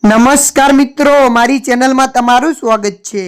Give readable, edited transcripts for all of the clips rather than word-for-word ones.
નમસ્કાર મિત્રો, મારી ચેનલમાં તમારું સ્વાગત છે।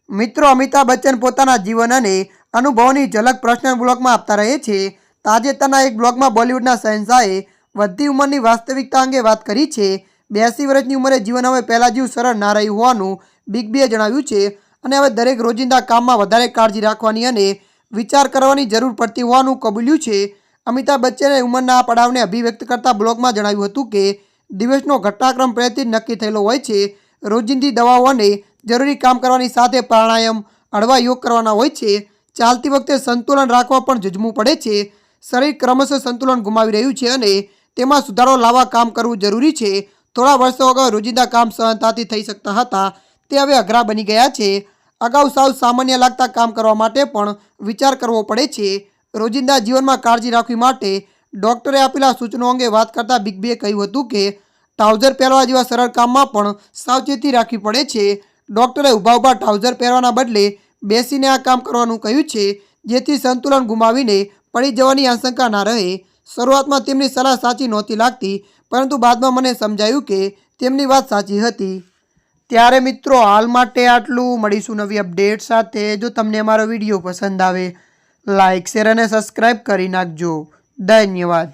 મિત્રો, અમિતાભ બચ્ચન પોતાના જીવન અને અનુભવોની ઝલક પર્સનલ બ્લોગમાં આપતા રહે છે। તાજેતરના એક બ્લોગમાં બોલિવૂડના શહેનશાહે વધતી ઉંમરની વાસ્તવિકતા અંગે વાત કરી છે। 82 વર્ષની ઉંમરે જીવન હવે પહેલાં જેવું સરળ ના રહ્યું હોવાનું બિગ બીએ જણાવ્યું છે અને હવે દરેક રોજિંદા કામમાં વધારે કાળજી રાખવાની અને વિચાર કરવાની જરૂર પડતી હોવાનું કબૂલ્યું છે। અમિતાભ બચ્ચને ઉંમરના આ પડાવને અભિવ્યક્ત કરતા બ્લોગમાં જણાવ્યું હતું કે દિવસનો ઘટનાક્રમ પહેલેથી જ નક્કી થયેલો હોય છે। રોજિંદી દવાઓ અને જરૂરી કામ કરવાની સાથે પ્રાણાયામ, હળવા યોગ કરવાના હોય છે। ચાલતી વખતે સંતુલન રાખવા પણ જજમવું પડે છે। શરીર ક્રમશઃ સંતુલન ગુમાવી રહ્યું છે અને તેમાં સુધારો લાવવા કામ કરવું જરૂરી છે। થોડા વર્ષો અગાઉ રોજિંદા કામ સહજતાથી થઈ શકતા હતા, તે હવે અઘરા બની ગયા છે। અગાઉ સાવ સામાન્ય લાગતા કામ કરવા માટે પણ વિચાર કરવો પડે છે। રોજિંદા જીવનમાં કાળજી રાખવી માટે ડૉક્ટરે આપેલા સૂચનો અંગે વાત કરતા બિગ બીએ કહ્યું હતું કે ટ્રાઉઝર પહેરવા જેવા સરળ કામમાં પણ સાવચેતી રાખવી પડે છે। ડૉક્ટરે ઊભા ટ્રાઉઝર પહેરવાના બદલે બેસીને આ કામ કરવાનું કહ્યું છે, જેથી સંતુલન ગુમાવીને પડી જવાની આશંકા ના રહે। શરૂઆતમાં તેમની સલાહ સાચી નહોતી લાગતી, પરંતુ બાદમાં મને સમજાયું કે તેમની વાત સાચી હતી। ત્યારે મિત્રો, હાલ માટે આટલું। મળીશું નવી અપડેટ સાથે। જો તમને અમારો વિડીયો પસંદ આવે, લાઇક, શેર અને સબસ્ક્રાઈબ કરી નાખજો। ધન્યવાદ।